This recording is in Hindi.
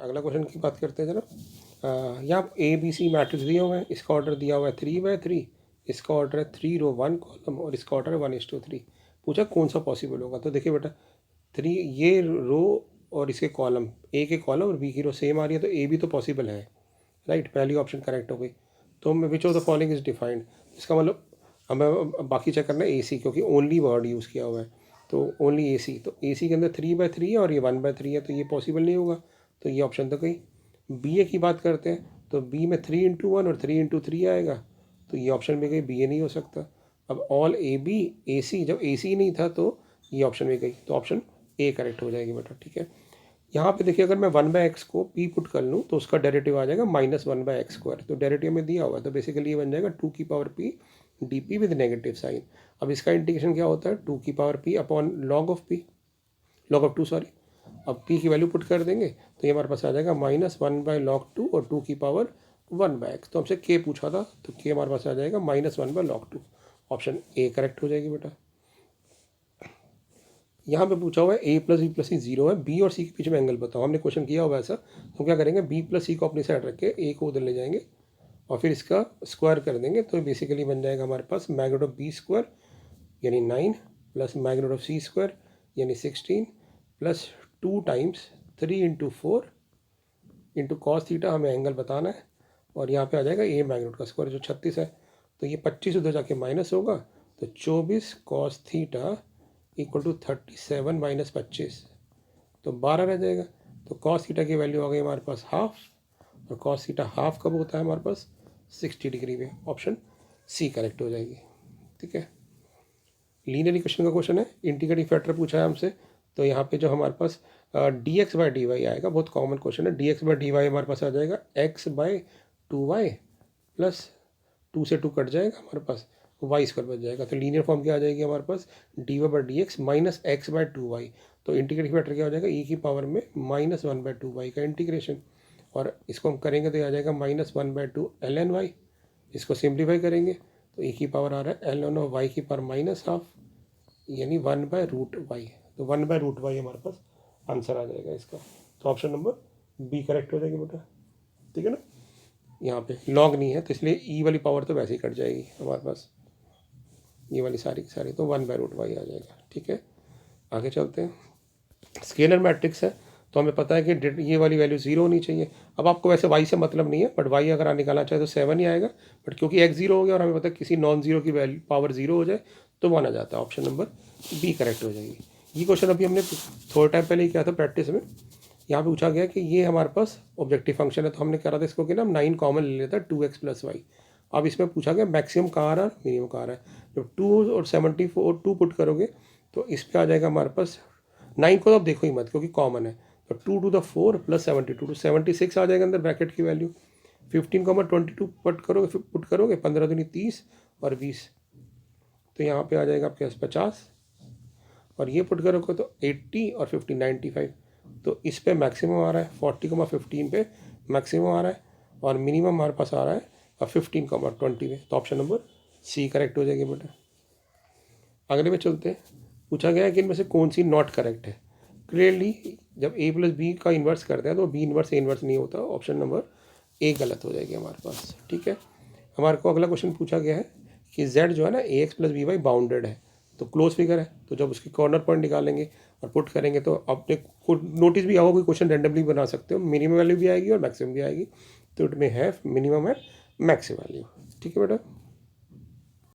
अगला क्वेश्चन की बात करते हैं जरा। यहाँ ए बी सी मैट्रिक्स दिए हुए हैं, इसका ऑर्डर दिया हुआ है 3/3, इसका ऑर्डर है 3 रो 1 कॉलम और इसका ऑर्डर है 1:3। पूछा कौन सा पॉसिबल होगा। तो देखिए बेटा 3 ये रो और इसके कॉलम, ए के कॉलम और बी की रो सेम आ रही है, तो ए भी तो पॉसिबल है, राइट। पहली ऑप्शन करेक्ट हो गई। तो which of the following is defined, इसका मतलब हमें बाकी चेक करना है ए सी, क्योंकि ओनली वर्ड यूज़ किया हुआ है, तो ओनली ए सी। तो ए सी के अंदर 3/3 है और ये 1/3 है, तो ये पॉसिबल नहीं होगा, तो ये ऑप्शन तो गई। बी ए की बात करते हैं, तो बी में 3/1 और 3/3 आएगा, तो ये ऑप्शन भी गई, बी ए नहीं हो सकता। अब ऑल ए बी ए सी, जब ए सी नहीं था तो ये ऑप्शन भी गई, तो ऑप्शन ए करेक्ट हो जाएगी बेटा, ठीक है। यहाँ पे देखिए अगर मैं 1/x को p पुट कर लूँ तो उसका डेरिवेटिव आ जाएगा -1/x²। तो डेरिवेटिव में दिया हुआ है, तो बेसिकली ये बन जाएगा 2p dp with negative sign. अब इसका इंटीग्रेशन क्या होता है, 2p upon log of 2 sorry. अब p की वैल्यू पुट कर देंगे तो ये हमारे पास आ जाएगा -1/log2 और 2 की पावर 1/x। तो हमसे k पूछा था, तो k हमारे पास आ जाएगा -1/log2। ऑप्शन ए करेक्ट हो जाएगी बेटा। यहाँ पे पूछा हुआ है a + b + c 0 है, b और c के बीच में एंगल बताओ। हमने क्वेश्चन किया हुआ है ऐसा, तो क्या करेंगे, b + c को अपनी साइड रख के a को उधर ले जाएंगे और फिर इसका स्क्वायर कर देंगे, तो बेसिकली बन जाएगा हमारे पास (b² यानी 9 + (c² यानी 16 + 2 टाइम्स 3 × 4 × cos थीटा, हमें एंगल बताना है। और यहाँ पे आ जाएगा a मैग्नीट्यूड का स्क्वायर जो 36 है, तो ये 25 उधर जाके माइनस होगा, तो 24 cos थीटा = 37 - 25, तो 12 रह जाएगा। तो cos थीटा की वैल्यू आ गई हमारे पास हाफ, और cos थीटा हाफ कब होता है हमारे पास, 60 डिग्री में। ऑप्शन सी करेक्ट हो जाएगी, ठीक है। लीनियर इक्वेशन का क्वेश्चन है, इंटीग्रेटिंग फैक्टर पूछा है हमसे, तो यहाँ पे जो हमारे पास dx/dy आएगा, बहुत कॉमन क्वेश्चन है। dx/dy हमारे पास आ जाएगा x/2y प्लस 2 से 2 कट जाएगा हमारे पास, y² बच जाएगा। तो लीनियर फॉर्म क्या आ जाएगी हमारे पास, dy/dx - x/2y। तो इंटीग्रेटिंग फैक्टर क्या हो जाएगा, e की पावर में -1/2y का इंटीग्रेशन, और इसको हम करेंगे तो आ जाएगा -1/2 ln y। इसको सिंप्लीफाई करेंगे तो e की पावर आ रहा है ln y की पावर -½ यानी 1/√y। तो 1/√y हमारे पास आंसर आ जाएगा इसका। तो ऑप्शन नंबर बी करेक्ट हो जाएगी बेटा, ठीक है ना। यहाँ पे लॉग नहीं है तो इसलिए ई वाली पावर तो वैसे ही कट जाएगी हमारे पास, ये वाली सारी की सारी, तो 1/√y आ जाएगा, ठीक है। आगे चलते हैं। स्केलर मैट्रिक्स है, तो हमें पता है कि ये वाली वैल्यू 0 होनी चाहिए। अब आपको वैसे y से मतलब नहीं है, बट y अगर आप निकालना चाहे तो 7 ही आएगा, बट क्योंकि x 0 हो गया और हमें पता है किसी नॉन ज़ीरो की वैल्यू पावर 0 हो जाए तो 1 आ जाता है। ऑप्शन नंबर बी करेक्ट हो जाएगी। ये क्वेश्चन अभी हमने थोड़ा टाइम पहले ही किया था प्रैक्टिस में। यहाँ पे पूछा गया कि ये हमारे पास ऑब्जेक्टिव फंक्शन है, तो हमने कहा था इसको कि ना हम 9 कॉमन ले लेता है 2x + y। अब इसमें पूछा गया मैक्सिमम कहाँ आ रहा है, मिनिमम कहाँ आ रहा है। जब 2 और 74 2 पुट करोगे तो इस पर आ जाएगा हमारे पास 9 को, तो आप देखो ही मत क्योंकि कॉमन है, तो 2⁴ + 72 तो 76 आ जाएगा अंदर ब्रैकेट की वैल्यू। 15, 22 पुट करोगे 15 दूनी 30 और 20, तो यहाँ पे आ जाएगा आपके पास 50, और ये पुट करोगे तो 80 और 50 95। तो इस पे मैक्सिमम आ रहा है 40,15 पे मैक्सिमम आ रहा है, और मिनिमम हमारे पास आ रहा है 15,20 पे। तो ऑप्शन नंबर सी करेक्ट हो जाएगी बेटा। अगले में चलते हैं। पूछा गया है कि इनमें से कौन सी नॉट करेक्ट है। क्लियरली जब a + b का इन्वर्स करते हैं तो b इन्वर्स a इन्वर्स नहीं होता, ऑप्शन नंबर ए गलत हो जाएगी हमारे पास, ठीक है। हमारे को अगला क्वेश्चन पूछा गया है कि z जो है ना ax + by बाउंडेड है, तो क्लोज फिगर है, तो जब उसकी कॉर्नर पॉइंट निकालेंगे और पुट करेंगे तो आपने नोटिस भी आओगे, कोई क्वेश्चन रैंडमली बना सकते हो, मिनिमम वैल्यू भी आएगी और मैक्सिमम भी आएगी, तो इट में have minimum and maximum value, ठीक है बेटा।